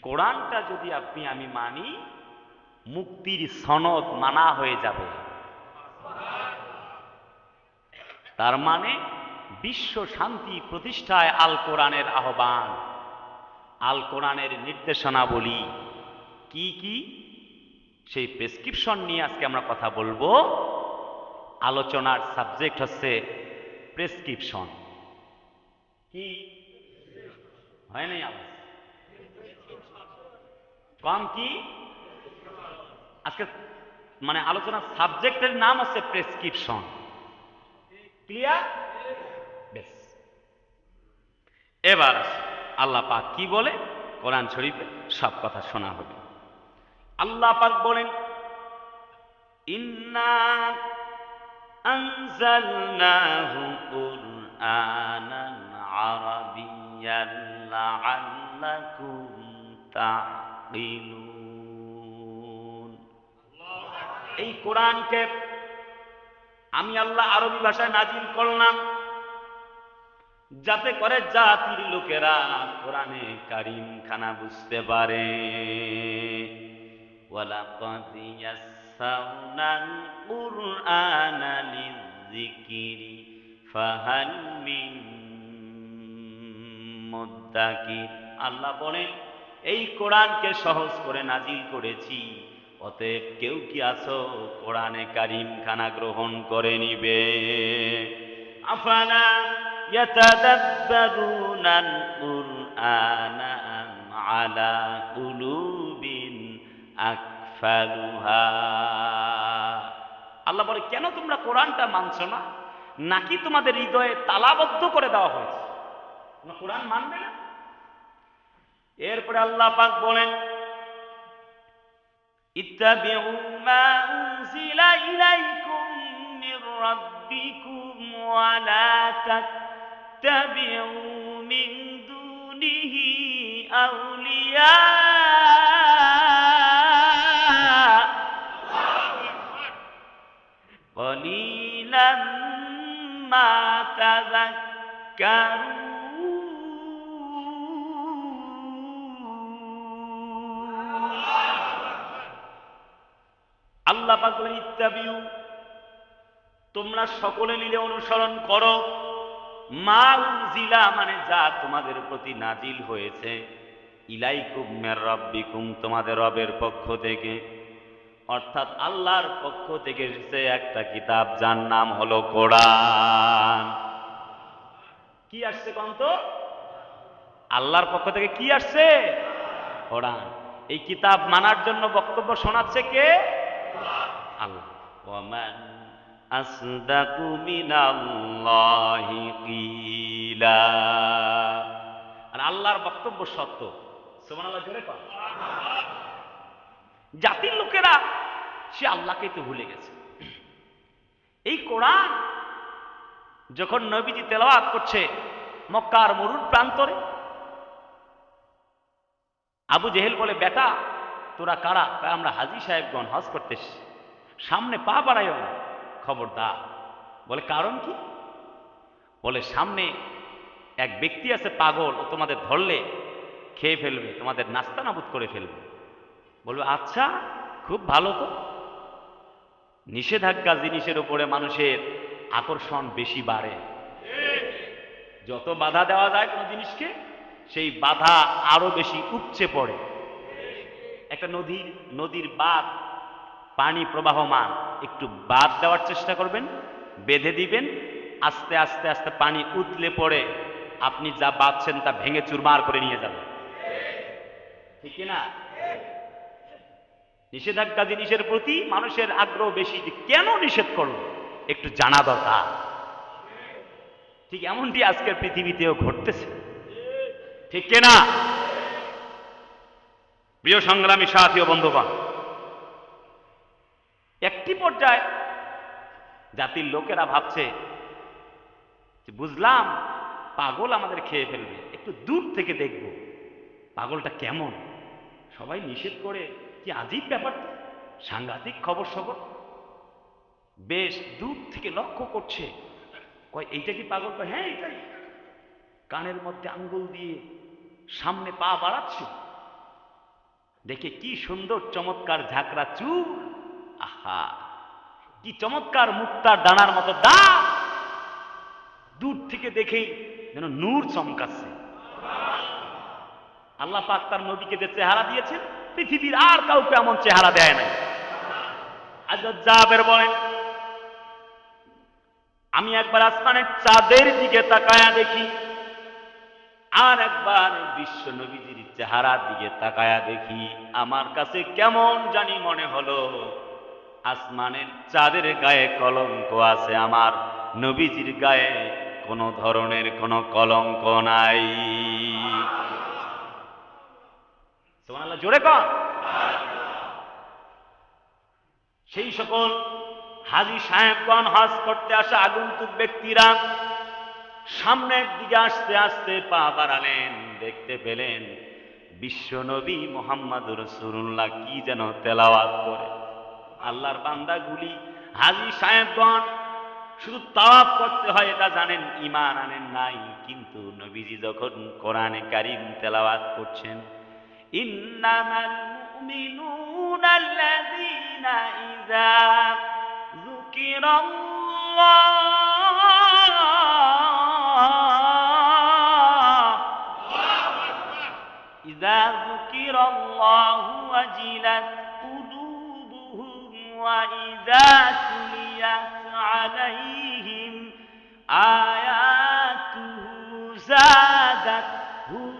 কোরআনটা যদি আপনি আমি মানি, মুক্তির সনদ মানা হয়ে যাবে। তার মানে বিশ্ব শান্তি প্রতিষ্ঠায় আল কোরআনের আহ্বান, আল কোরআনের নির্দেশনাবলী কি কি, সেই প্রেসক্রিপশন নিয়ে আজকে আমরা কথা বলবো। আলোচনার সাবজেক্ট হচ্ছে প্রেসক্রিপশন। কি হয় নাই আওয়াজ কম? কি আজকে মানে আলোচনার সাবজেক্টের নাম হচ্ছে প্রেসক্রিপশন। ক্লিয়ার? বেশ, এবার আল্লাহ পাক কি বলে কোরআন শরীফে সব কথা শোনা হবে। আল্লাহ পাক বলেন, ইন্না আনজালনাহু কুরআনান আরাবিয়্যান লাআল্লাকুম তা'কিলুন। এই কোরআনকে আমি আল্লাহ আরবি ভাষায় নাজিল করলাম, যাতে করে জাতির লোকেরা কোরআনে কারীম খানা বুঝতে পারে। ওয়ালাকাদ ইয়াসসারনাল কুরআনা লিযিকরি ফাহাল মিন মুদ্দাকির। আল্লাহ বলেন, এই কোরআনকে সহজ করে নাজিল করেছি, অতএব কেউ কি আছো কোরআনে কারীম খানা গ্রহণ করে নিবে? আফালা ইয়াতাদাব্বারুনাল কুরআনা আম আলা কুলুবিন আকফালুহা। আল্লাহ বলে, কেন তোমরা কোরআনটা মানছো না? নাকি তোমাদের হৃদয়ে তালাবদ্ধ করে দেওয়া হয়েছে, তোমরা কোরআন মানবে না? এরপরে আল্লাহ পাক বলেন, ইত্তাবিউ মা উনজিলা ইলাইকুম মির রাব্বিকুম ওয়া লা তাত্তাবিউ মিন দুনিহি আউলিয়া কলিলাম মা তাযাক্কারুন। আল্লাহ পাক বলেন, ইত্তাবিউ, তোমরা সকলে মিলে অনুসরণ করো, মা উনজিলা মানে যা তোমাদের প্রতি নাজিল হয়েছে, ইলাইকুম মির রাব্বিকুম তোমাদের রবের পক্ষ থেকে, অর্থাৎ আল্লাহর পক্ষ থেকে এসেছে একটা কিতাব যার নাম হলো কোরআন। কি আসছে কোন তো? আল্লাহর পক্ষ থেকে কি আসছে? কোরআন। এই কিতাব মানার জন্য বক্তব্য শোনাচ্ছে কে? আল্লাহ। ওয়ামান আসদাকু মিনাল্লাহি কিলা। আর আল্লাহর বক্তব্য সত্য। সুবহানাল্লাহ জোরে কর। জাতির লোকেরা সে আল্লাহকে তো ভুলে গেছে। এই কোরআন যখন নবীজি তেলাওয়াত করছে মক্কার মরুর প্রান্তরে, আবু জেহেল বলে, বেটা তোরা কারা? আমরা হাজী সাহেবগণ হজ করতে এসেছি, সামনে পা বাড়াইও না, খবরদার। বলে কারণ কি? বলে সামনে এক ব্যক্তি আছে পাগল, ও তোমাদের ধরলে খেয়ে ফেলবে, তোমাদের নাস্তা নাবুদ করে ফেলবে। বলবে আচ্ছা, খুব ভালো তো। নিষেধাজ্ঞা জিনিসের উপরে মানুষের আকর্ষণ বেশি বাড়ে। যত বাধা দেওয়া যায় কোনো জিনিসকে, সেই বাধা আরো বেশি উপচে পড়ে। একটা নদীর বাঁধ, পানি প্রবাহমান, একটু বাঁধ দেওয়ার চেষ্টা করবেন, বেঁধে দিবেন, আস্তে আস্তে আস্তে পানি উতলে পড়ে আপনি যা বাঁধছেন তা ভেঙে চুরমার করে নিয়ে যাবেন, ঠিক না? নিষেধাজ্ঞা জিনিসের প্রতি মানুষের আগ্রহ বেশি, যে কেন নিষেধ করলো একটু জানা দরকার। ঠিক এমনটি আজকের পৃথিবীতেও ঘটতেছে, ঠিক না? প্রিয় সংগ্রামী সাথী ও বন্ধুগণ, একটি পর্যায়ে জাতির লোকেরা ভাবছে যে বুঝলাম পাগল আমাদের খেয়ে ফেলবে, একটু দূর থেকে দেখব পাগলটা কেমন। সবাই নিষেধ করে, কি আজীব ব্যাপার, সাংঘাতিক খবর সবর। বেশ দূর থেকে লক্ষ্য করছে, কয় এইটা কি পাগল? কয় হ্যাঁ এটাই। কানের মধ্যে আঙ্গুল দিয়ে সামনে পা বাড়াচ্ছে, দেখে কি সুন্দর চমৎকার ঝাঁকড়া চুল, আহা কি চমৎকার মুক্তার দানার মতো দাঁত, দূর থেকে দেখেই যেন নূর চমকাচ্ছে। আল্লাহ পাক তার নবীকে যে চেহারা দিয়েছেন পৃথিবীর আর কাউকে এমন চেহারা দেয় নাই। হযরত জাবের বলেন, আমি একবার আসমানের চাঁদের দিকে তাকায়া দেখি, আর একবার বিশ্ব নবীজির চেহারার দিকে তাকায়া দেখি, আমার কাছে কেমন জানি মনে হলো আসমানের চাঁদের গায়ে কলঙ্ক আছে, আমার নবীজির গায়ে কোনো ধরনের কোনো কলঙ্ক নাই। সুবহানাল্লাহ, জোরে কর। সেই সকল হাজী সাহেবগণ, হজ করতে আসা আগন্তুক ব্যক্তিরা সামনের দিকে আসতে আসতে পা বাড়ালেন, দেখতে পেলেন বিশ্বনবী মুহাম্মদুর রাসূলুল্লাহ কি যেন তেলাওয়াত করে। আল্লাহর বান্দাগুলি, হাজী সাহেবগণ শুধু তাওয়াফ করতে হয় এটা জানেন, ঈমান আনেন নাই, কিন্তু নবীজি যখন কোরআনে কারীম তেলাওয়াত করছেন, ইন্নামাল মুমিনুনা আল্লাযীনা ইযা যুকিরাল্লাহু ওয়াজিলাত কুলুবুহুম ওয়া ইযা তুলিয়াত আলাইহিম আয়াতুহু যাদাতহুম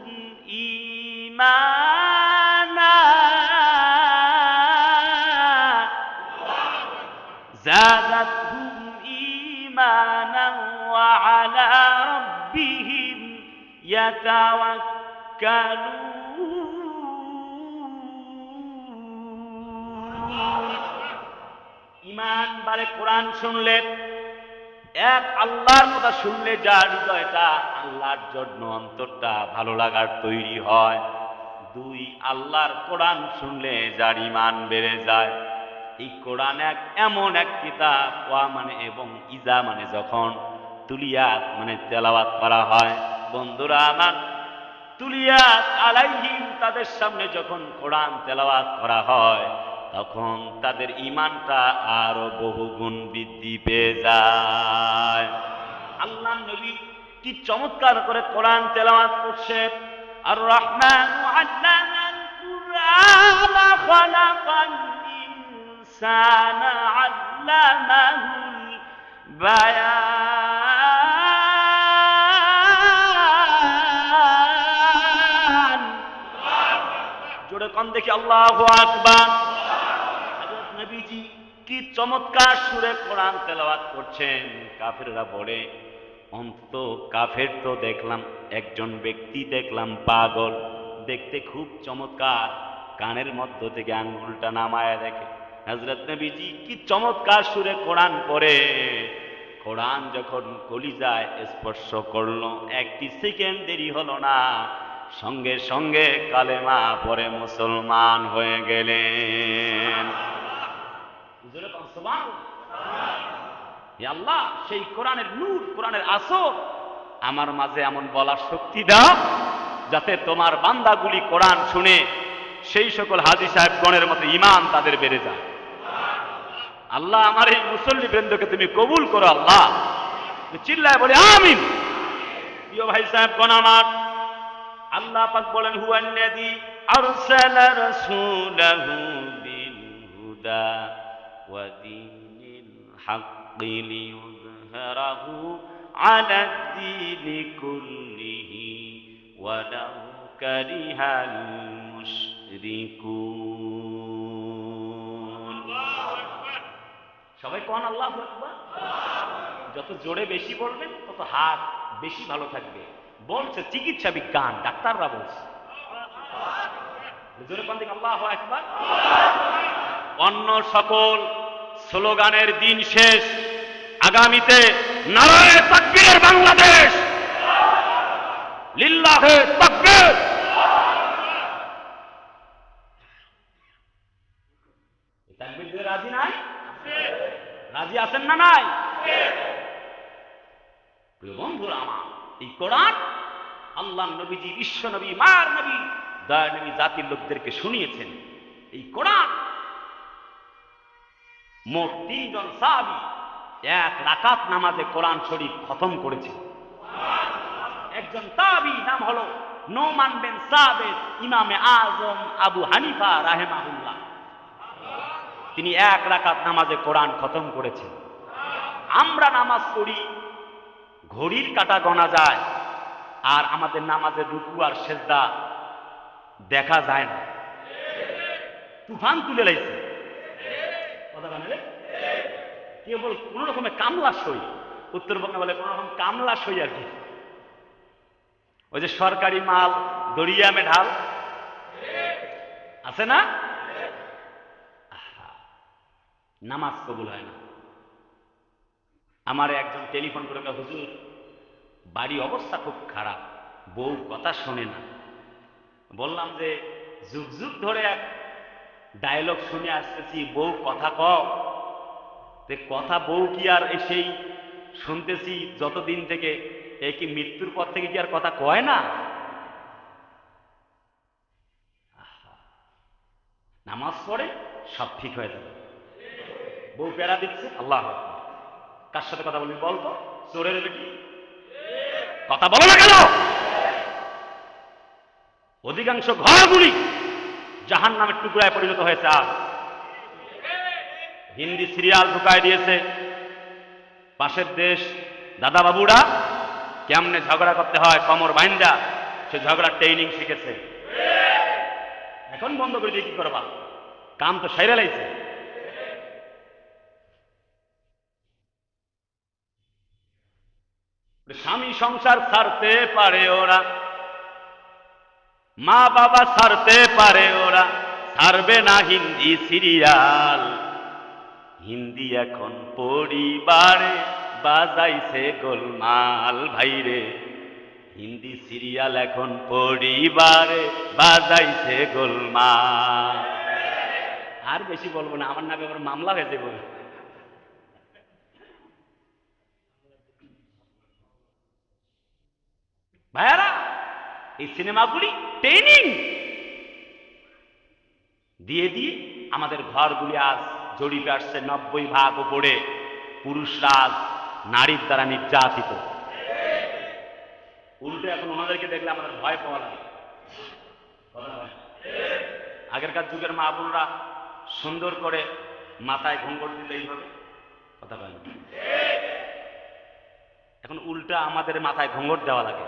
ঈমানা زادتهم إيمانا وعلى ربهم يتوكلون। ঈমান বাড়ে কোরআন শুনলে, এক আল্লাহর কথা শুনলে যার হৃদয়টা আল্লাহর জন্য অন্তরটা ভালো লাগার তৈরি হয়, দুই আল্লাহর কোরআন শুনলে যার ঈমান বেড়ে যায়। এই কোরআন এমন এক কিতাব, ওয়া মানে এবং ইজা মানে যখন, তুলিয়াত মানে তেলাওয়াত করা হয়। বন্ধুরা আমার, তুলিয়াত আলাইহিম তাদের সামনে যখন কোরআন তেলাওয়াত করা হয়, তখন তাদের ঈমানটা আরো বহুগুণ বৃদ্ধি পেয়ে যায়। আল্লাহ নবী কি চমৎকার করে কোরআন তেলাওয়াত করছে। আর রহমানু আল্লামাল কুরআনা খালাকাল ইনসানা আল্লামাহুল বায়ান। জোরে কোন দেখি আল্লাহু আকবার। হযরত নবীজি কি চমৎকার সুরে কোরআন তেলাওয়াত করছেন। কাফেররা বলে, অন্তত কাফের তো দেখলাম একজন ব্যক্তি দেখলাম পাগল, দেখতে খুব চমৎকার, কানের মধ্য থেকে আঙ্গুলটা নামায়া দেখে। হযরত নবীজি কি চমৎকার সুরে কোরআন পড়ে, কোরআন যখন কলিজায় স্পর্শ করলো, একটি সেকেন্ড দেরি হলো না, সঙ্গে সঙ্গে কালেমা পড়ে মুসলমান হয়ে গেলেন। আল্লাহ সেই কোরআনের নূর, কোরআনের আসর আমার মাঝে এমন বলার শক্তি দাও, যাতে তোমার বান্দাগুলি কোরআন শুনে সেই সকল হাজী সাহেবগণের মতো ঈমান তাদের বেড়ে যায়। আল্লাহ আমার এই মুসল্লি বৃন্দকে তুমি কবুল করো আল্লাহ। চিল্লায় বলে আমিন। প্রিয় ভাই সাহেবগণ আমার, আল্লাহ পাক বলেন, হুয়াল্লাযী আরসালা রাসূলাহু বিল হুদা ওয়া দীনিল হাক্কি লিইয়ুযহিরাহু আলাদ দীনি কুল্লিহি ওয়ালাউ কারিহাল মুশরিকুন। সবাই কোন আল্লাহু আকবার। যত জোরে বেশি বলবেন তত হাত বেশি ভালো থাকবে, বলছে চিকিৎসা বিজ্ঞান, ডাক্তাররা বলছে। জোরে কোন দিকে আল্লাহু আকবার। অন্য সকল স্লোগানের দিন শেষ, আগামীতে নারায়ে তাকবীরের বাংলাদেশ, লিল্লাহে তাকবীর। তাকবীর দিতে রাজি নাই? রাজি আছেন না নাই? প্রিয় বন্ধুরা আমার, এই কোরআন আল্লাহ নবীজি, বিশ্ব নবী, মার নবী দয়ানবী জাতির লোকদেরকে শুনিয়েছেন। এই কোরআন মোট 3 জন সাহাবী এক রাকাত নামাজে কোরআন শরীফ খতম করেছে। একজন তাবী নাম হলো নোমান বিন সাবিত, ইমামে আজম আবু হানিফা রাহিমাহুল্লাহ, তিনি এক রাকাত নামাজে কোরআন খতম করেছেন। আমরা নামাজ পড়ি, ঘড়ির কাঁটা গণা যায়, আর আমাদের নামাজের রুকু আর সেজদা দেখা যায় না। তুফান তুলে লাইছে কথা বানালে কেবল কোন রকমের কামলা সই, উত্তরবঙ্গে বলে কোন রকম কামলা সই আর কি। ওই যে সরকারি মাল দরিয়ামে ঢাল আছে না, নামাজ কবুল হয় না। আমার একজন টেলিফোন করে, হুজুর বাড়ি অবস্থা খুব খারাপ, বউ কথা শোনে না। বললাম যে যুগ যুগ ধরে এক ডায়লগ শুনে আসতেছি, বউ কথা কও, কথা বউ কি আর সেই শুনতেছি যতদিন থেকে, এ কি মৃত্যুর পর থেকে কি আর কথা কয় না? নামাজ পড়ে সব ঠিক হয়ে যাবে। বউ প্যারা দিচ্ছে, আল্লাহ কার সাথে কথা বলবি বলতো, চোরের বেটি কথা বলো না কেন? অধিকাংশ ঘরগুলি জাহান নামের টুকরায় পরিণত হয়েছে। আজ হিন্দি সিরিয়াল ঢুকায় দিয়েছে, পাশের দেশ দাদা বাবুরা কেমনে ঝগড়া করতে হয় কমর বাইন্দা, সে ঝগড়ার ট্রেনিং শিখেছে। এখন বন্ধ করে দিয়ে কি করবা, কাম তো সাইরা লাইছে। স্বামী সংসার ছাড়তে পারে ওরা, মা বাবা ছাড়তে পারে ওরা, ছাড়বে না হিন্দি সিরিয়াল। হিন্দি এখন পরিবারে বাজাইছে গোলমাল, ভাইরে হিন্দি সিরিয়াল এখন পরিবারে বাজাইছে গোলমাল। আর বেশি বলবো না, আমার নামে আবার মামলা হয়ে যাবে। ভাইয়ারা, এই সিনেমাগুলি ট্রেনিং দিয়ে দিয়ে আমাদের ঘরগুলি আজ জড়িয়ে আসছে 90% উপরে পুরুষরা নারীর দ্বারা নির্যাতিত। উল্টে এখন ওনাদেরকে দেখলে আমাদের ভয় পাওয়া লাগে। আগেরকার যুগের মা বোনরা সুন্দর করে মাথায় ঘুঙ্গট দিলে এইভাবে কথা বলে, এখন উল্টা আমাদের মাথায় ঘুঙ্গট দেওয়া লাগে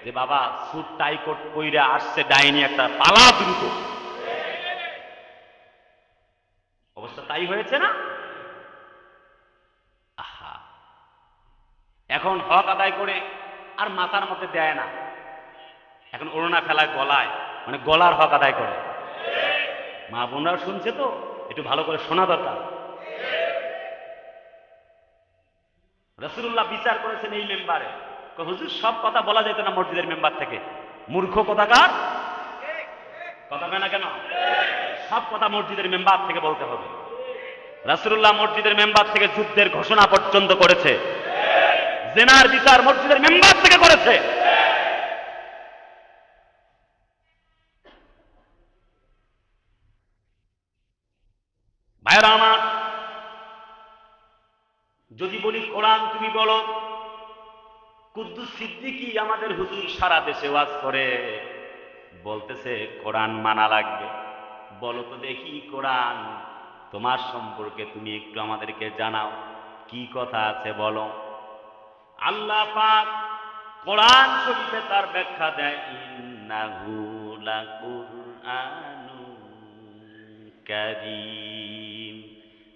যে বাবা স্যুট টাই কোট পইরা আসছে ডাইনি একটা, পালা দ্রুত। অবস্থা তাই হয়েছে না? আহা, এখন হক আদায় করে আর মাথার মধ্যে দেয় না, এখন ওড়না ফেলায় গলায়, মানে গলার হক আদায় করে। মা বোনরাও শুনছে তো, একটু ভালো করে শোনা দরকার। রাসূলুল্লাহ বিচার করেছেন এই মেম্বারে, হুজুর সব কথা বলা যেত না মসজিদের মেম্বার থেকে, মূর্খ কথাকার কথা কয় না কেন? সব কথা মসজিদের মেম্বার থেকে বলতে হবে। রাসূলুল্লাহ মসজিদের মেম্বার থেকে যুদ্ধের ঘোষণা পর্যন্ত করেছে, জেনার বিচার মসজিদের মেম্বার থেকে করেছে। ভাইরা আমার, যদি বলি কোরআন তুমি বলো, কুদ্দুস সিদ্দিকী আমাদের হুজুর সারা দেশে ওয়াজ করে, বলতেছে কোরআন মানা লাগবে। বলো তো দেখি কোরআন তোমার সম্পর্কে তুমি একটু আমাদেরকে জানাও, কি কথা আছে বলো। আল্লাহ পাক কোরআন শরীফে তার ব্যাখ্যা দেয়, ইন্নাহু লাকুরআনুন কারীম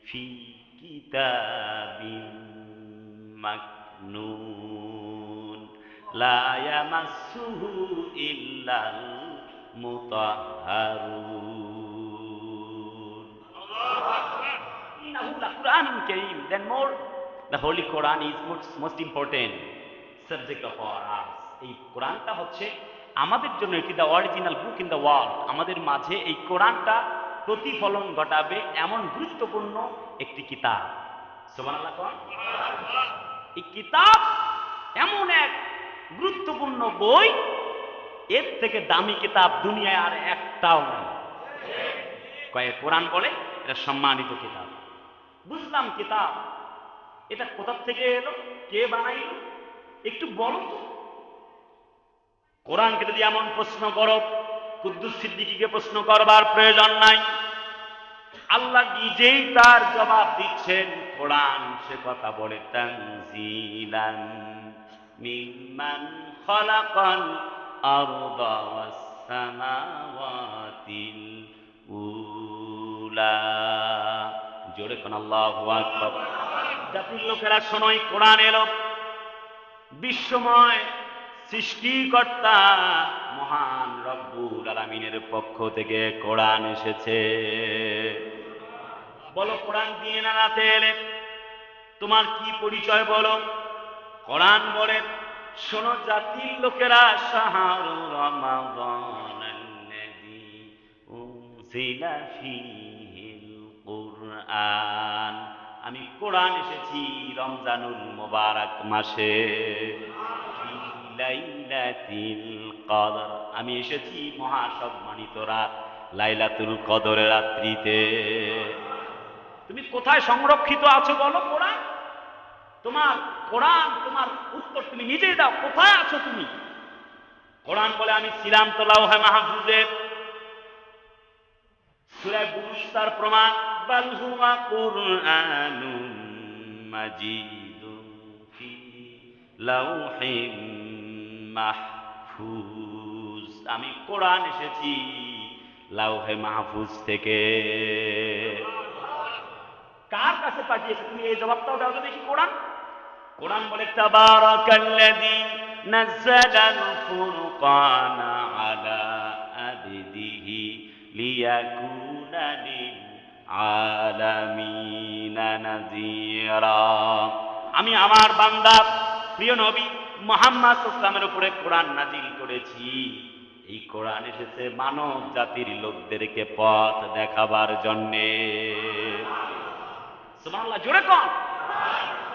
ফি কিতাবিম মাকনুন লা ইয়ামাসসুহু ইল্লাল মুতাহহারুন। Innahu laQuranun Kareem. Then more, the Holy Quran is most important subject of our us. এই কোরআনটা হচ্ছে আমাদের জন্য, এটি the original book in the world. আমাদের মাঝে এই কোরআনটা প্রতিফলন ঘটাবে এমন গুরুত্বপূর্ণ একটি কিতাব। সুবহানাল্লাহ কোন? এই কিতাব এমন এক গুরুত্বপূর্ণ বই এর থেকে দামি কিতাব দুনিয়ায় আর একটাও নেই। কয়ে কোরআন বলে এটা সম্মানিত কিতাব। বুঝলাম কিতাব, এটা কোথা থেকে এলো, কে বানাইলো, একটু বলো তো। কোরআনকে যদি এমন প্রশ্ন করো, কুদ্দুস সিদ্দিকীকে প্রশ্ন করবার প্রয়োজন নাই, আল্লাহ নিজেই তার জবাব দিচ্ছেন। কোরআন সে কথা বলে তানজিলান মিম্মান খালাকাল আরদা ওয়াস সামাওয়াতিল উলা। জোরে কোন আল্লাহু আকবার। জাতির লোকেরা শোনোই, কোরআন এলো বিশ্বময় সৃষ্টিকর্তা মহান রব্বুল আলামিনের পক্ষ থেকে কোরআন এসেছে। বলো, কোরআন দিয়ে না রাতে এলে তোমার কি পরিচয় বলো? কোরআন বলে, শোনো জাতির লোকেরা, শাহরু রমাদানাল্লাযী উনজিলা ফীহিল কুরআন। আমি কোরআন এসেছি রমজানুল মুবারক মাসে, লাইলাতুল কদর, আমি এসেছি মহাসম্মানিত রাত লাইলাতুল কদরের রাত্রিতে। তুমি কোথায় সংরক্ষিত আছো বলো? কোরআন তোমার, কোরআন তোমার উত্তর তুমি নিজেই দাও, কোথায় আছো তুমি? কোরআন বলে, আমি ছিলাম তো লাওহে মাহফুজে। সূরা বুরুজ তার প্রমাণ, বাল হুয়া কুরআনুম মাজিদুন ফি লাওহিম মাহফুজ। আমি কোরআন এসেছি লাওহে মাহফুজ থেকে। কার কাছে পাঠিয়েছে তুমি এই জবাবটাও দাও তো দেখি। কোরআন, কোরআন বলে, তাবারাকাল্লাযী নাযালাল ফুরকানা আলা আবদিহি লিয়াকুনা লিল আলামিনা নাযীরা। আমি আমার বান্দা প্রিয় নবী মুহাম্মদ সাল্লাল্লাহু আলাইহি ওয়াসাল্লামের উপরে কোরআন নাজিল করেছি। এই কোরআন এসেছে মানব জাতির লোকদেরকে পথ দেখাবার জন্যে। সুবহানাল্লাহ, জোরে কোন।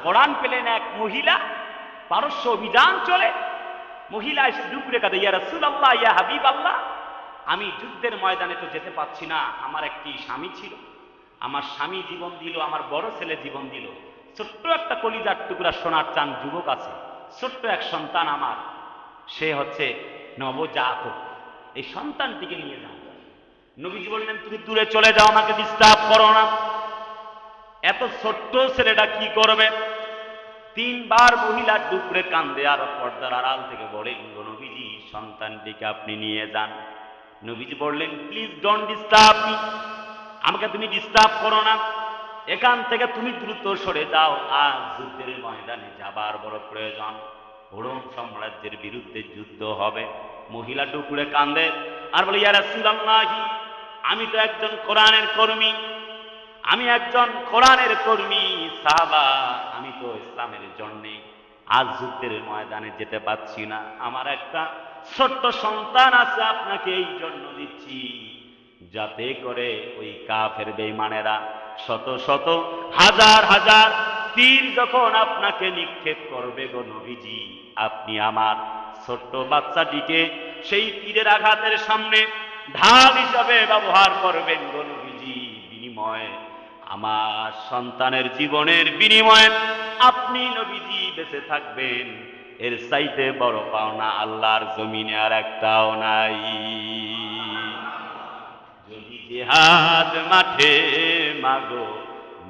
কোরআন পেলেন এক মহিলা, পারস্য অভিযান চলে, মহিলা এসে ডুকরে কাঁদে, ইয়া রাসূলুল্লাহ, ইয়া হাবিবাল্লাহ, আমি যুদ্ধের ময়দানে তো যেতে পারছি না, আমার একটি স্বামী ছিল, আমার স্বামী জীবন দিল, আমার বড় ছেলে জীবন দিল, ছোট্ট একটা কলিজার টুকরা সোনার চাঁদ যুবক আছে, ছোট্ট এক সন্তান আমার, সে হচ্ছে নবজাতক, এই সন্তানটিকে নিয়ে যান। নবীজি বললেন, তুমি দূরে চলে যাও, আমাকে ডিস্টার্ব করো না। এত ছোট্ট ছেলেটা কি করবে? তিনবার মহিলা ডুকরে কান্দে আর পর্দার আড়াল থেকে বলেন, নবীজি সন্তানটিকে আপনি নিয়ে যান। নবীজি বললেন, প্লিজ ডোন্ট ডিস্টার্ব মি, আমাকে তুমি ডিস্টার্ব করো না, এখান থেকে তুমি দ্রুত সরে যাও, আজ যুদ্ধের ময়দানে যাবার বড় প্রয়োজন, রোম সাম্রাজ্যের বিরুদ্ধে যুদ্ধ হবে। মহিলা ডুকরে কান্দে আর বলে, ইয়া রাসূলুল্লাহ, আমি তো একজন কোরআনের কর্মী, আমি একজন কোরআনের কর্মী সাহাবা, আমি তো ইসলামের জন্য আজ যুদ্ধের ময়দানে যেতে পারছি না, আমার একটা ছোট্ট সন্তান আছে, আপনাকে এই জন্য দিচ্ছি, যাতে করে ওই কাফের বেঈমানেরা শত শত হাজার হাজার তীর যখন আপনাকে নিক্ষেপ করবে গো নবীজি, আপনি আমার ছোট্ট বাচ্চাটিকে সেই তীরের আঘাতের সামনে ঢাল হিসাবে ব্যবহার করবেন গো নবীজি, বিনিময়ে আমার সন্তানের জীবনের বিনিময়ে আপনি নবীজি বেঁচে থাকবেন, এর চাইতে বড় পাওনা আল্লাহর জমিনে আর একটাও নাই। যদি জিহাদ মাঠে মাগো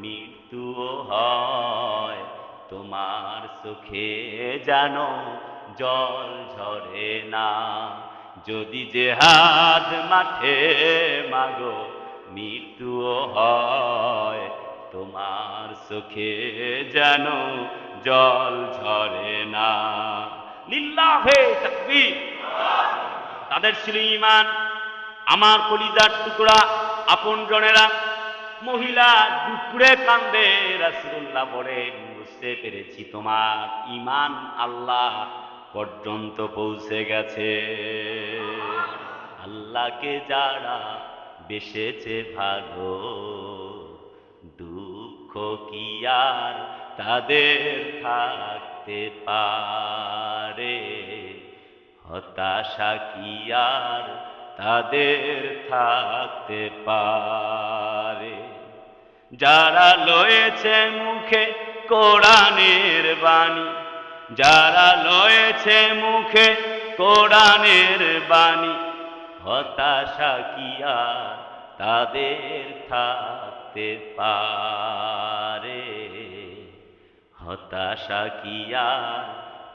মৃত্যুও হয়, তোমার চোখে জানো জল ঝরে না। যদি জিহাদ মাঠে মাগো মৃত্যুও হয়, তোমার চোখে যেন জল ঝরে না। লিল্লাহে তাকবীর। তাদের ছিল ঈমান। আমার কলিজার টুকরা আপনজনেরা, মহিলা ডুকরে কান্দে, রাসূলুল্লাহ বলেন, বুঝতে পেরেছি তোমার ঈমান আল্লাহ পর্যন্ত পৌঁছে গেছে। আল্লাহকে যারা বেসেছে ভালো, দুঃখ কি আর তাদের থাকতে পারে, হতাশা কি আর তাদের থাকতে পারে? যারা লয়েছে মুখে কোরআনের বাণী, যারা লয়েছে মুখে কোরআনের বাণী, হতাশা কি আর তাদের থাকতে পারে? হতাশা কি আর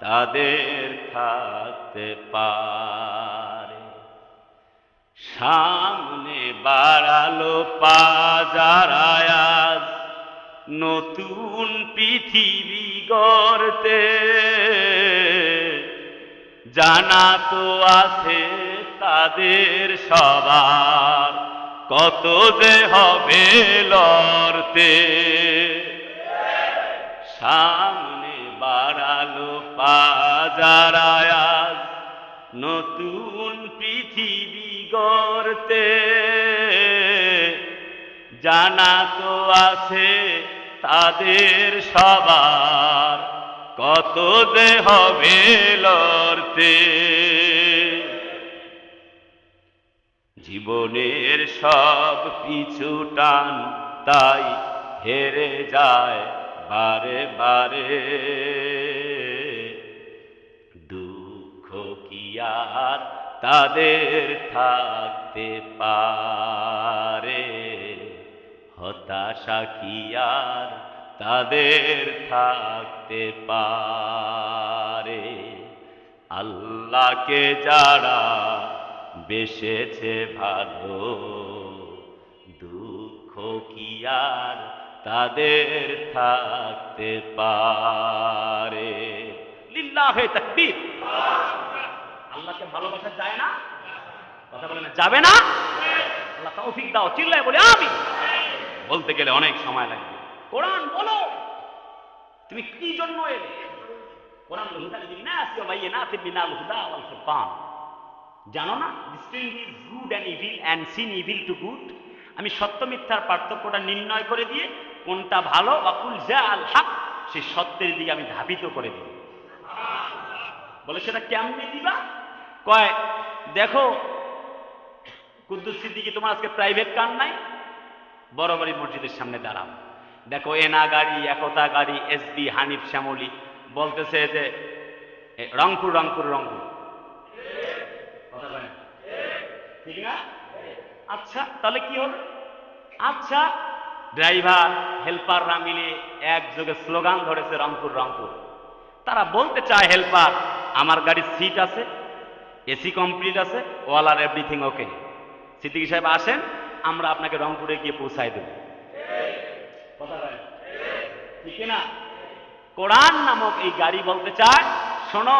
তাদের থাকতে পারে? সামনে বাড়ালো পা যারা আজ নতুন পৃথিবী গড়তে, জানা তো আছে তাদের সবার কত যে হবে লড়তে। সামনে বাড়ালো পা যারা আজ নতুন পৃথিবী গড়তে, জানা তো আছে তাদের সবার কত যে হবে লড়তে। জীবনের সব পিছু টান তাই হেরে যায় বারে বারে, দুঃখ কি আর তাদের থাকতে পারে? হতাশা কি আর তাদের থাকতে পারে? আল্লাহকে যারা বেসেছে ভালো, দুঃখ কি আর তাদের থাকতে পারে? লিল্লাহে তাকবীর। আল্লাহকে ভালোবাসা যায় না? কথা বলে না যাবে না? আল্লাহ তৌফিক দাও, চিল্লায় বলে আমি। বলতে গেলে অনেক সময় লাগবে। কোরআন বলো তুমি কি জন্য এলে? কোরআন হুদা লিন-নাস ওয়া বায়িনাতিন মিনাল হুদা ওয়াল ফুরকান। জানো না distinguish good and evil and sin evil to good? আমি সত্য মিথ্যার পার্থক্যটা নির্ণয় করে দিয়ে কোনটা ভালো ওয়াকুল জাআল হক, সেই সত্যের দিকে আমি ধাবিত করে দিই। বলে সেটা কেমনে দিবা? কয় দেখো কুদ্দুস সিদ্দিকী, তোমার আজকে প্রাইভেট কার নাই? বড়বাড়ি মসজিদের সামনে দাঁড়াও, দেখো এনা গাড়ি, একতা গাড়ি, এসবি, হানিফ, শ্যামলী বলতেছে যে রংপুর রংপুর রংপুর, কথা বলেন ঠিক না? আচ্ছা তাহলে কি হবে? আচ্ছা ড্রাইভার হেল্পাররা মিলে একযোগে স্লোগান ধরেছে রংপুর রংপুর। তারা বলতে চায় হেল্পার আমার গাড়ির সিট আছে, এসি কমপ্লিট আছে, অল আর এভরিথিং ওকে, সিদ্দিকী সাহেব আসেন আমরা আপনাকে রংপুরে গিয়ে পৌঁছায় দেব। কথা বলেন ঠিক না? কোরআন নামক এই গাড়ি বলতে চায় শোনো,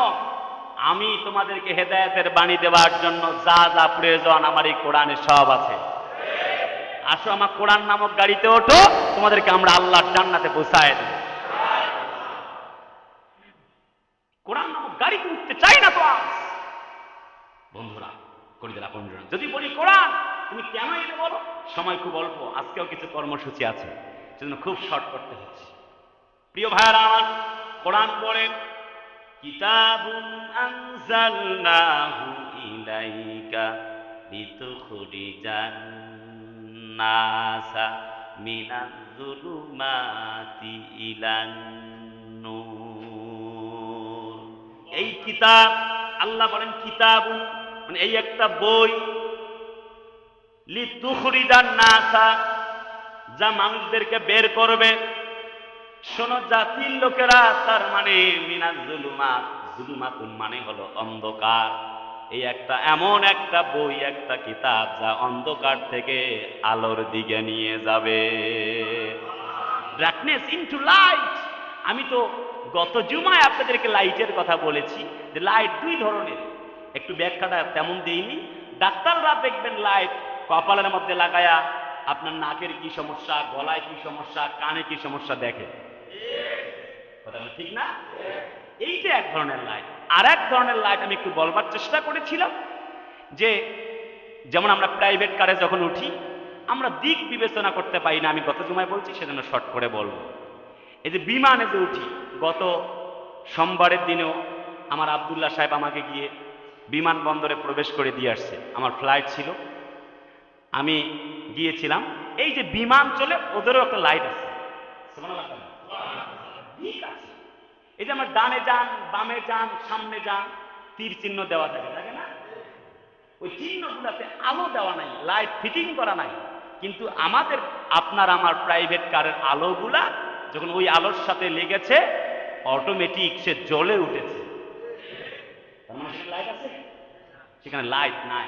আমি তোমাদেরকে হেদায়েতের বাণী দেওয়ার জন্য যা যা প্রয়োজন আমার এই কোরআনে সব আছে। আসো আমার কোরআন নামক গাড়িতে ওঠো, তোমাদেরকে আমরা আল্লাহর জান্নাতে পৌঁছায় দেব। কোরআন নামক গাড়িতে উঠতে চাই না তো আজ বন্ধুরা, কলিজার আপনজন। যদি বলি কোরআন তুমি কেন এলে বলো, সময় খুব অল্প, আজকেও কিছু কর্মসূচি আছে, সেজন্য খুব শর্ট করতে হচ্ছে। প্রিয় ভাইরা আমার, কোরআন পড়েন কিতাবুন আনজালনাহু ইলাইকা লিতুখরিজান নাসা মিনাজ যুলুমাতি ইলান নূর। এই কিতাব, আল্লাহ বলেন কিতাবুন মানে এই একটা বই, লিতুখরিজান নাসা যা মানুষদেরকে বের করবে। শোনো জাতির লোকেরা, তার মানে মিনাজ যুলুমাত, যুলুমাতুন মানে হলো অন্ধকার। এই একটা এমন একটা বই, একটা কিতাব যা অন্ধকার থেকে আলোর দিকে নিয়ে যাবে। Darkness into light. আমি তো গত জুমায় আপনাদেরকে লাইটের কথা বলেছি যে লাইট দুই ধরনের, একটু ব্যাখ্যাটা তেমন দেইনি। ডাক্তাররা দেখবেন লাইট কপালের মধ্যে লাগায়া আপনার নাকের কি সমস্যা, গলায় কি সমস্যা, কানে কি সমস্যা দেখে, কথা ঠিক না? এইটা এক ধরনের লাইট। আর এক ধরনের লাইট আমি একটু বলবার চেষ্টা করেছিলাম যে যেমন আমরা প্রাইভেট কারে যখন উঠি আমরা দিক বিবেচনা করতে পারি না। আমি গত জুমায় বলছি, সেজন্য শর্ট করে বলবো। এই যে বিমানে যে উঠি, গত সোমবারের দিনেও আমার আব্দুল্লাহ সাহেব আমাকে গিয়ে বিমানবন্দরে প্রবেশ করে দিয়ে আসছে। আমার ফ্লাইট ছিল, আমি গিয়েছিলাম। এই যে বিমান চলে, ওদেরও একটা লাইট আছে, ঠিক আছে। এই যে আমার ডানে যান, বামে যান, সামনে যান, তীর চিহ্ন দেওয়া থাকে, থাকে না? ওই চিহ্নগুলোতে আলো দেওয়া নাই, লাইট ফিটিং করা নাই। কিন্তু আমাদের আপনার আমার প্রাইভেট কারের আলোগুলা যখন ওই আলোর সাথে লেগেছে, অটোমেটিক সে জ্বলে উঠেছে। তার মানে সেখানে লাইট আছে? সেখানে লাইট নাই।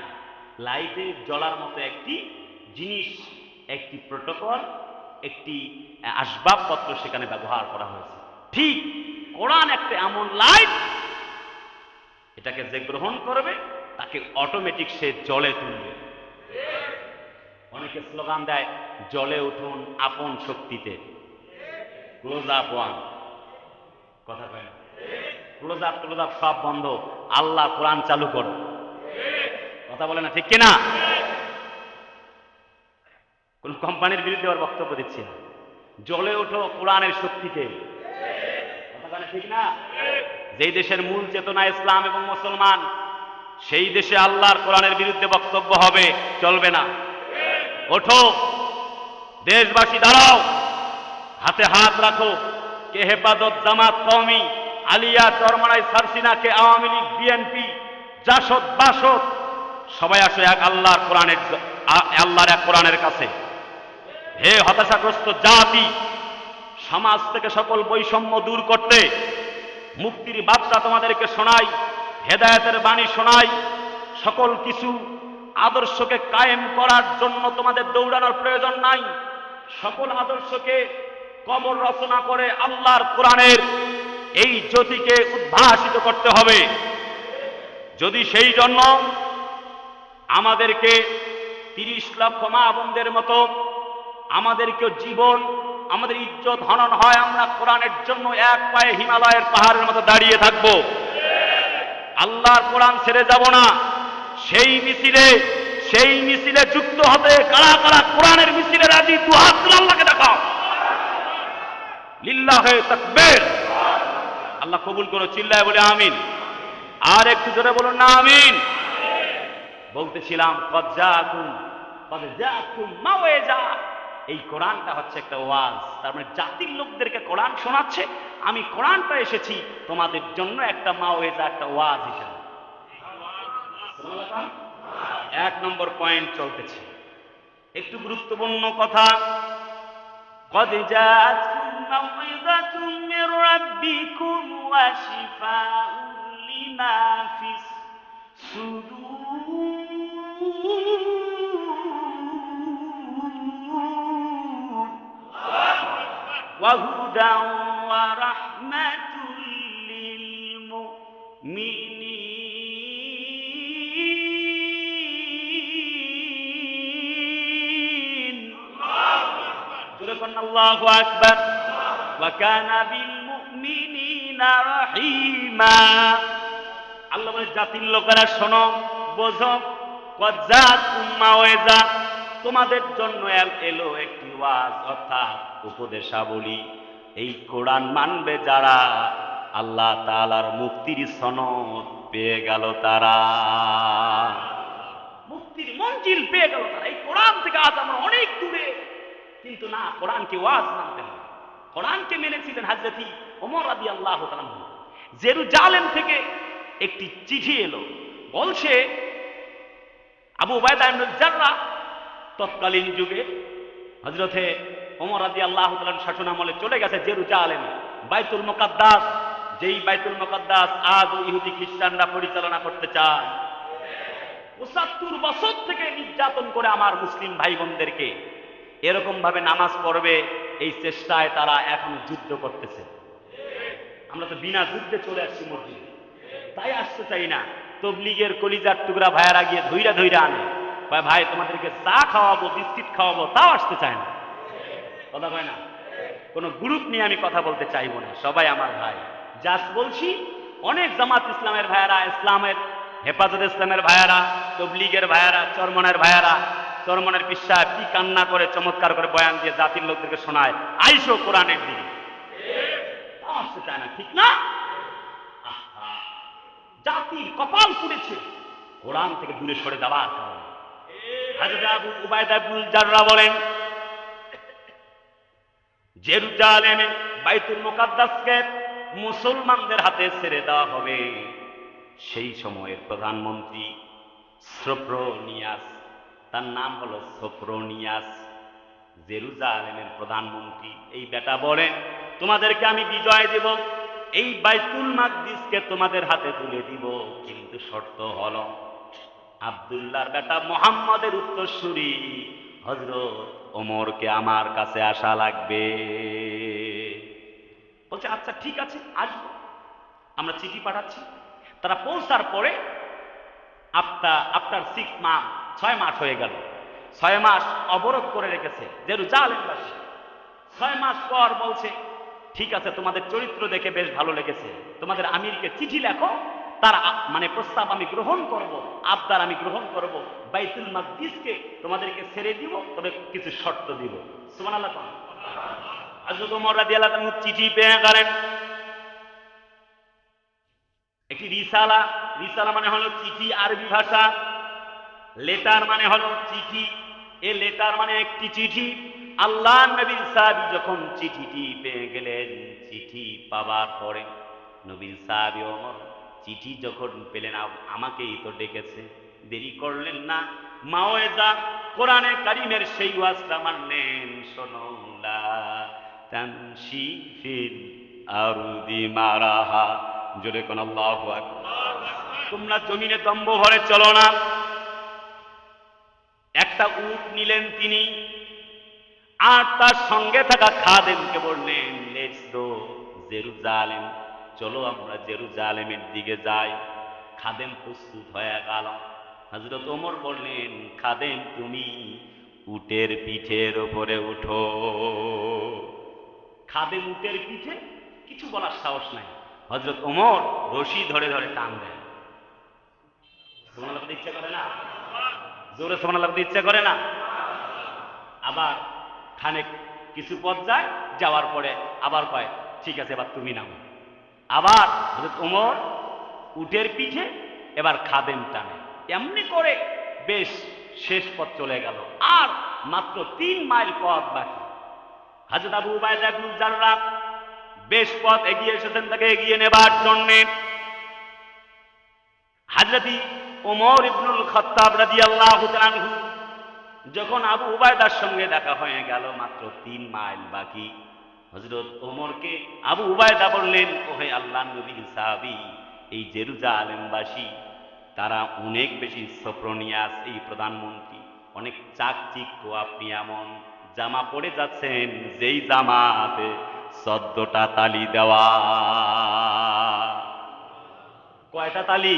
লাইটে জ্বলার মতো একটি জিনিস, একটি প্রোটোকল, একটি আসবাবপত্র সেখানে ব্যবহার করা হয়েছে। ঠিক কোরআন একটা এমন লাইট, এটাকে যে গ্রহণ করবে তাকে অটোমেটিক সে জ্বলে তুলবে। অনেকে স্লোগান দেয়, জ্বলে উঠুন আপন শক্তিতে, ক্লোজ আপ ওয়ান, কথা কয় না? ক্লোজ আপ সব বন্ধ, আল্লাহ কোরআন চালু করো, কথা বলে না, ঠিক কিনা? কোন কোম্পানির বিরুদ্ধে ওর বক্তব্য দিচ্ছি না, জ্বলে ওঠো কোরআনের শক্তিতে, কথা বলে ঠিক না? যেই দেশের মূল চেতনা ইসলাম এবং মুসলমান, সেই দেশে আল্লাহর কোরআনের বিরুদ্ধে বক্তব্য হবে, চলবে না। ওঠো দেশবাসী, দাঁড়াও, হাতে হাত রাখো। কে হেফাজত, জামাত, কওমি, আলিয়া, চরমনাই, সারসিনা, কে আওয়ামী লীগ, বিএনপি, জাসদ, বাসদ, সবাই আসো এক আল্লাহর কোরআনের, আল্লাহর এক কোরআনের কাছে। হে হতাশাগ্রস্ত জাতি, সমাজ থেকে সকল বৈষম্য দূর করতে মুক্তির বার্তা তোমাদেরকে শোনাই, হেদায়েতের বাণী শোনাই। সকল কিছু আদর্শকে কায়েম করার জন্য তোমাদের দৌড়ানোর প্রয়োজন নাই। সকল আদর্শকে কবর রচনা করে আল্লাহর কোরআনের এই জ্যোতিকে উদ্ভাসিত করতে হবে। যদি সেই জন্য আমাদেরকে 30 লক্ষ মা বোনদের মতো আমাদেরকে জীবন, আমাদের ইজ্জত হনন হয়, আমরা কোরআনের জন্য এক পায়ে হিমালয়ের পাহাড়ের মতো দাঁড়িয়ে থাকবো। আল্লাহর কোরআন ছেড়ে যাব না। সেই মিছিলে যুক্ত হতে কারা কারা কোরআনের মিছিলে রাজি, দুহাত তুলে আল্লাহকে দেখাও। লিল্লাহে তাকবীর। আল্লাহ কবুল করো, চিল্লায় বলে আমিন। আর একটু জোরে বলুন না আমিন। বলতেছিলাম কদ জাআকুম মাওয়াইজা, এই কোরআনটা হচ্ছে একটা ওয়াজ। তার মানে জাতির লোকদেরকে কোরআন শোনাচ্ছে, আমি কোরআনটা এসেছি তোমাদের জন্য একটা মাওয়াইজা, একটা ওয়াজ হিসেবে। 1 নম্বর পয়েন্ট চলতেছে, একটু গুরুত্বপূর্ণ কথা। কদ জাআকুম মাওয়াইযাতুম মির রাব্বিকুম ওয়া শিফাউন লিমা ফিস সুদূর ওয়া হুদান ওয়া রাহমাতুল লিল মুমিনিন। আল্লাহু আকবার। ওয়া কানা বিল মুমিনিনা রহিমা। আল্লাহ বলে, জাতির লোকেরা শোনো, বোঝো, কদ জাআকুম মাওয়াইজা, তোমাদের জন্য এলো একটি ওয়াজ, অর্থাৎ উপদেশাবলী। এই কোরআন মানবে যারা, আল্লাহ তাআলার মুক্তির সনদ পেয়ে গেল তারা, মুক্তির মঞ্জিল পেয়ে গেল তারা। এই কোরআন থেকে আজ আমরা অনেক দূরে, কিন্তু না, কোরআনকে ওয়াজ মানতে হবে। কোরআনকে মেনেছিলেন হযরত ওমর রাদিয়াল্লাহু তাআলা। জেরুজালেম থেকে একটি চিঠি এলো, বলছে আবু উবাইদা ইবনে জাররাহ তৎকালীন যুগে হযরতে ওমর রাদিয়াল্লাহু তাআলার শাসনামলে চলে গেছে জেরুজালেমে, বাইতুল মুকাদ্দাস, যেই বাইতুল মুকাদ্দাস আজও ইহুদি খ্রিস্টানরা পরিচালনা করতে চায়। 75 বছর থেকে নির্যাতন করে আমার মুসলিম ভাই বোনদেরকে এরকম ভাবে নামাজ পড়বে, এই চেষ্টায় তারা এখন যুদ্ধ করতেছে। আমরা তো বিনা যুদ্ধে চলে আসছি মসজিদে, তাই আসতে চাই না। তবলিগের কলিজার টুকরা ভাইয়ারা গিয়ে ধইরা ধইরা আনে, ভাই তোমাদেরকে চা খাওয়াবো, বিস্কিট খাওয়াবো, তাও আসতে চায় না, কথা কয় না। কোনো গ্রুপ নিয়ে আমি কথা বলতে চাইবো না, সবাই আমার ভাই। জাস্ট বলছি, অনেক জামাত ইসলামের ভাইয়ারা, ইসলামের হেফাজত ইসলামের ভাইয়ারা, তবলিগের ভাইয়ারা, চরমনের ভাইয়ারা, চরমনের পীর সাহেব কি কান্না করে চমৎকার করে বয়ান দিয়ে জাতির লোকদেরকে শোনায়, আইসো কোরআনের দিকে, আসতে চায় না, ঠিক না? জাতির কপাল পুড়েছে কোরআন থেকে দূরে সরে যাওয়ার কারণে। হযরত আবু উবাইদা ইবনুল জাররাহ বলেন, জেরুজালেমে বাইতুল মুকাদ্দাসকে মুসলমানদের হাতে ছেড়ে দেওয়া হবে। সেই সময়ের প্রধানমন্ত্রী সোফ্রোনিয়াস, তার নাম হলো সোফ্রোনিয়াস, জেরুজালেমের প্রধানমন্ত্রী। এই বেটা বলেন, তোমাদেরকে আমি বিজয় দেব, এই বাইতুল মাকদিসকে তোমাদের হাতে তুলে দিব, কিন্তু শর্ত হলো আব্দুল্লাহর বেটা মুহাম্মদের উত্তরসূরি হযরত ওমরকে আমার কাছে আসা লাগবে। বলছে আচ্ছা ঠিক আছে, আসবো, আমরা চিঠি পাঠাচ্ছি। তারা পৌঁছার পরে আফটার 6 মাস, 6 মাস হয়ে গেল। 6 মাস অবরোধ করে রেখেছে জেরুজালেমবাসী। 6 মাস পর বলছে ঠিক আছে, তোমাদের চরিত্র দেখে বেশ ভালো লেগেছে, তোমাদের আমিরকে চিঠি লেখো, তার মানে প্রস্তাব আমি গ্রহণ করব, আবদার আমি গ্রহণ করব, বাইতুল মাকদিসকে তোমাদেরকে ছেড়ে দিব, তবে কিছু শর্ত দিব। সুবহানাল্লাহ। হযরত ওমর রাদিয়াল্লাহু আনহু চিঠি পেয়ে গেলেন, একটি রিসালা। রিসালা মানে হলো চিঠি, আরবি ভাষা। লেটার মানে হলো চিঠি, এ লেটার মানে একটি চিঠি। আল্লাহর নবীর সাহাবী যখন চিঠিটি পেয়ে গেলেন, চিঠি পাওয়ার পরে নবীর সাহাবী ওমর চিঠি যখন পেলেন, আমাকেই তো ডেকেছে, দেরি করলেন না, মাওয়েজা কোরআনে কারীমের সেই ওয়াজটা মানলেন, শোনো লা তামশি ফিল আরদি মারাহা, জোরে কোন আল্লাহু আকবার। তোমরা জমিনে দম্ভ ভরে চলো না। একটা উট নিলেন তিনি, আর তার সঙ্গে থাকা খাদেমকে বললেন, লেটস গো জেরুজালেম, চলো আমরা জেরুজালেমের দিকে যাই। খাদেম প্রস্তুত হয়ে গেল। হযরত ওমর বললেন, খাদেম তুমি উটের পিঠের উপরে উঠো। খাদেম উটের পিঠে, কিছু বলার সাহস নাই। হযরত ওমর রশি ধরে ধরে টান দেন। সুবহানাল্লাহ বলতে ইচ্ছা করে না? জোরে সুবহানাল্লাহ বলতে ইচ্ছা করে না? আবার খানিক কিছু পথ যায়, যাওয়ার পরে আবার কয় ঠিক আছে এবার তুমি নামো। আবার হযরত ওমর উটের পিঠে, এবার খাদেম টানে। এমনি করে বেশ শেষ পথ চলে গেল, আর মাত্র 3 মাইল পথ বাকি। হযরত আবু উবাইদা ইবনুল জাররাহ বেশ পথ এগিয়ে এসেছেন, তাকে এগিয়ে নেবার জন্য। হযরত ওমর ইবনুল খাত্তাব রাদিয়াল্লাহু তাআলা আনহু যখন আবু উবাইদার সঙ্গে দেখা হয়ে গেল, মাত্র 3 মাইল বাকি, হযরত ওমরকে আবু উবাইদা বললেন, ওহে আল্লাহর নবীর সাহাবী, এই জেরুজালেমবাসী তারা অনেক বেশি সোফ্রোনিয়াস, এই প্রধানমন্ত্রী অনেক চাকচিক্য, আপনি এমন জামা পরে যাচ্ছেন যেই জামাতে 14টা তালি দেওয়া। কয়টা তালি?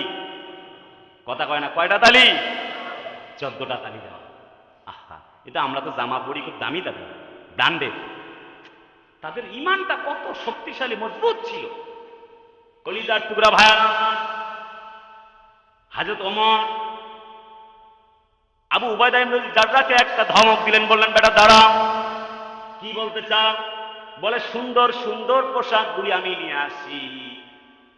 কথা কয় না, কয়টা তালি? 14টা তালি দেওয়া। আহা, এটা আমরা তো জামা পরি খুব দামি দামি ব্র্যান্ডেড। তাদের ঈমানটা কত শক্তিশালী, মজবুত ছিল। কলিজার টুকরা ভাইয়ারা, হযরত ওমর আবু উবাইদা ইবনুল জাররাহকে একটা ধমক দিলেন, বললেন, বেটা দাঁড়াও, কি বলতে চাও? বলে, সুন্দর সুন্দর পোশাকগুলি আমি নিয়ে আসি,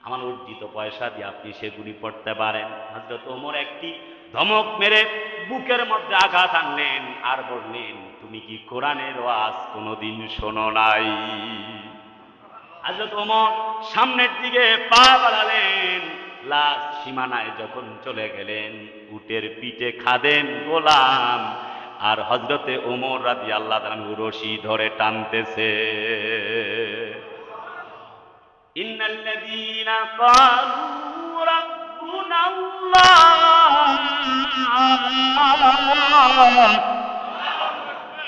আমার অর্জিত পয়সা দিয়ে আপনি সেগুলি পড়তে পারেন। হযরত ওমর একটি ধমক মেরে বুকের মধ্যে আঘাত আনলেন, আর বললেন, তুমি কি কোরআনের ওয়াজ কোনোদিন শোনো নাই? হযরত ওমর সামনের দিকে পা বাড়ালেন, লাস্ট সীমানায় যখন চলে গেলেন, উটের পিঠে খাদেম গোলাম, আর হযরতে ওমর রাদিয়াল্লাহু তাআলা রশি ধরে টানতেছে। ইন্নাল্লাযীনা ক্বালু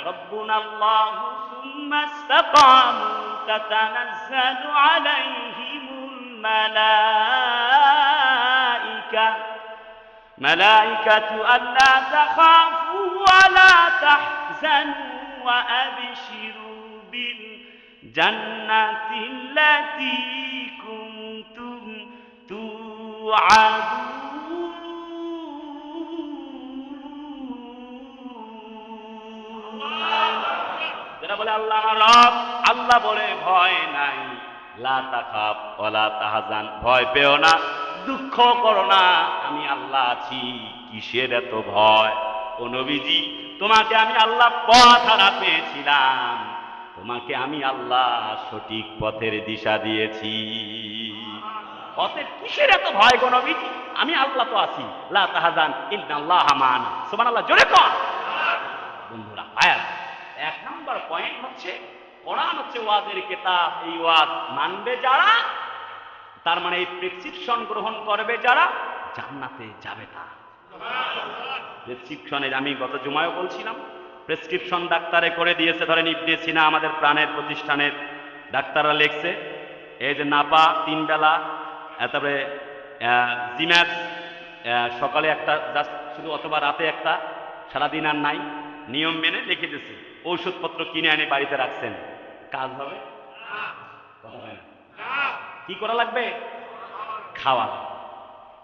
রাব্বুনাল্লাহু সুম্মা ইসতাকামু তাতানাজ্জালু আলাইহিমুল মালাইকাতু আল্লা তাখাফু ওয়া লা তাহজানু ওয়া আবশিরু বিল জান্নাতিল্লাতী কুনতুম তুআদুন। যারা বলে আল্লাহ আমার রব, আল্লাহ বলে ভয় নাই, লা তাখাফ ওয়া লা তাহজান, ভয় পেও না, দুঃখ করো না, আমি আল্লাহ আছি, কিসের এত ভয়? ও নবীজি, তোমাকে আমি আল্লাহ পথ হারা পেয়েছিলাম, তোমাকে আমি আল্লাহ সঠিক পথের দিশা দিয়েছি। পথের কিসের এত ভয় গো নবীজি? আমি আল্লাহ তো আছি। লা তাহাজান ইন্নাল্লাহা মা'ানা। সুবহানাল্লাহ, জোরে কর। বন্ধুরা ভাইয়া, এক নম্বর পয়েন্ট হচ্ছে কোরআন হচ্ছে ওয়াজের কিতাব। এই ওয়াজ মানবে যারা, তার মানে এই প্রেসক্রিপশন গ্রহণ করবে যারা, জান্নাতে যাবে তারা। প্রেসক্রিপশনে আমি গত জুমায়ও বলছিলাম, প্রেসক্রিপশন ডাক্তারে করে দিয়েছে। ধরেন ইবনে সিনা আমাদের প্রাণের প্রতিষ্ঠানের ডাক্তাররা লিখছে, এই যে নাপা 3 বেলা, তারপরে জিম্যাক্স সকালে একটা জাস্ট শুধু, অথবা রাতে একটা, সারাদিন আর নাই, নিয়ম মেনে লিখে দিচ্ছে। ঔষধপত্র কিনে আনি বাড়িতে রাখছেন, কাজ হবে? কথা হয় না। কি করা লাগবে? খাওয়া।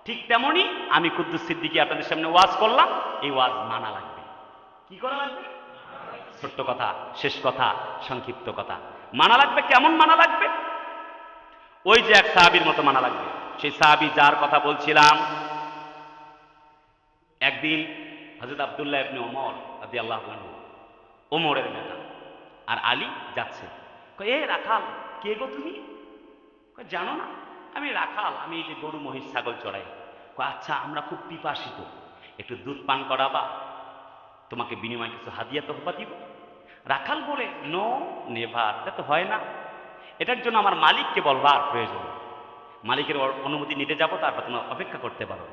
ঠিক তেমনি আমি কুদ্দুস সিদ্দিকী আপনাদের সামনে ওয়াজ করলাম, এই ওয়াজ মানা লাগবে। কি করা লাগবে? ছোট্ট কথা, শেষ কথা, সংক্ষিপ্ত কথা, মানা লাগবে। কেমন মানা লাগবে? ওই যে এক সাহাবীর মতো মানা লাগবে। সেই সাহাবী যার কথা বলছিলাম, একদিন হযরত আব্দুল্লাহ ইবনে ওমর রাদিয়াল্লাহু আনহু, ওমরের নেতা, আর আলী যাচ্ছে। কয়, এ রাখাল, কে গো তুমি? কয়, জানো না আমি রাখাল, আমি এই যে গরু মহিষ ছাগল চড়াই। কয়, আচ্ছা, আমরা খুব পিপাসিত, একটু দুধ পান করাবা, তোমাকে বিনিময়ে কিছু হাদিয়া তোহফা দিব। রাখাল বলে, নো নেভার, এটা তো হয় না, এটার জন্য আমার মালিককে বলবার প্রয়োজন, মালিকের অনুমতি নিতে যাবো, তারপর তোমরা অপেক্ষা করতে পারো।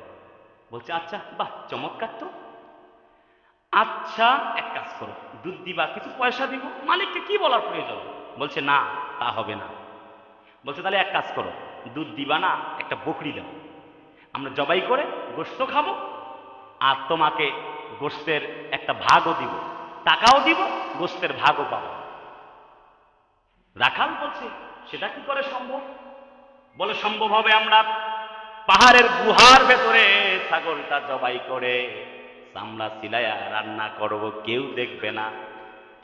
বলছে, আচ্ছা, বাহ, চমৎকার তো। আচ্ছা, এক কাজ করো, দুধ দিবা, কিছু পয়সা দিব, মালিককে কি বলার প্রয়োজন? বলছে, না, তা হবে না। বলছে, তাহলে এক কাজ করো, দুধ দিবা না, একটা বকরি দাও, আমরা জবাই করে গোশত খাবো, আর তোমাকে গোশতের একটা ভাগও দিব, টাকাও দিব, গোশতের ভাগও পাবো। রাখাল বলছে, সেটা কি করে সম্ভব? বলে, সম্ভব হবে, আমরা পাহাড়ের গুহার ভেতরে ছাগলটা জবাই করে চামড়া সিলাইয়া রান্না করব, কেউ দেখবে না,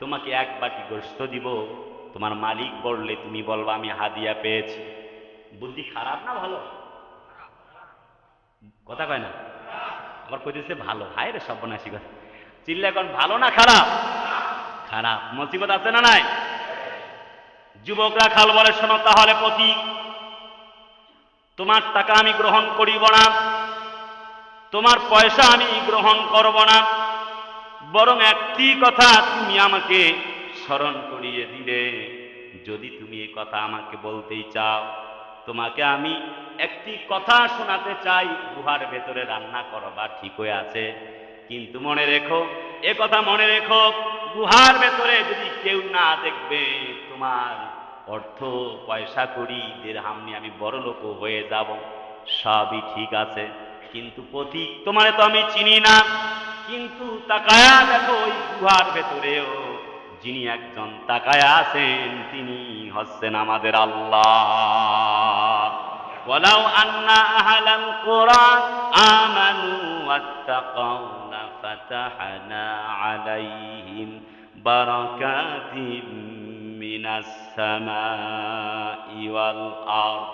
তোমাকে এক বাটি গোশত দিব, তোমার মালিক বললে তুমি বলবা আমি হাদিয়া পেয়েছি। বুদ্ধি খারাপ না ভালো? কথা কয় না, আবার কইতেছে ভালো। হায় রে সর্বনাশী কথা, চিল্লা এখন ভালো না খারাপ? খারাপ। মুসিবত আছে না নাই? যুবকরা খাল বলে, শোনো তাহলে প্রতীক, তোমার টাকা আমি গ্রহণ করিব না, তোমার পয়সা আমি গ্রহণ করব না, বরং একটি কথা তুমি আমাকে স্মরণ করিয়ে দিলে, যদি তুমি এই কথা আমাকে বলতেই চাও, তোমাকে আমি একটি কথা শোনাতে চাই। গুহার ভেতরে রান্না করবা, ঠিক হয়ে আছে, কিন্তু মনে রেখো, এ কথা মনে রেখো, গুহার ভেতরে যদি কেউ না দেখবে, তোমার অর্থ পয়সা করি দিরহাম নিয়ে আমি বড় লোক হয়ে যাব, সবই ঠিক আছে, কিন্তু পথিক, তোমারে তো আমি চিনি না, কিন্তু তাকায়া দেখো, ওই গুহার ভেতরেও যিনি একজন তাকায়া আছেন, তিনি হচ্ছেন আমাদের আল্লাহ। ওয়ালাউ আন্না আহলাল কুরআন আমানু ওয়াত্তাকাউ লাফাতাহনা আলাইহিম বারাকাতিম মিনাস সামাই ওয়াল আরদ।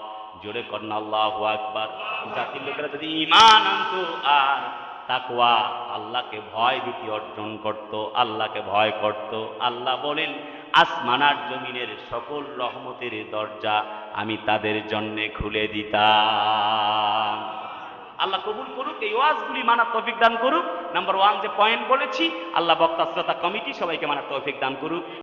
জোরে করুন আল্লাহু আকবার। জাতির লোকেরা যদি ঈমান আনতো আর তাকওয়া, আল্লাহকে ভয় ভীতি অর্জন করত, আল্লাহকে ভয় করত, আল্লাহ বলেন, আসমান আর জমিনের সকল রহমতের দরজা আমি তাদের জন্য খুলে দিতাম। আল্লাহ কবুল করুক, এই ওয়াজগুলি মানার তৌফিক দান করুক। নাম্বার 1 যে পয়েন্ট বলেছি, আল্লাহ বক্তা শ্রোতা কমিটি সবাইকে মানার তৌফিক দান করুক।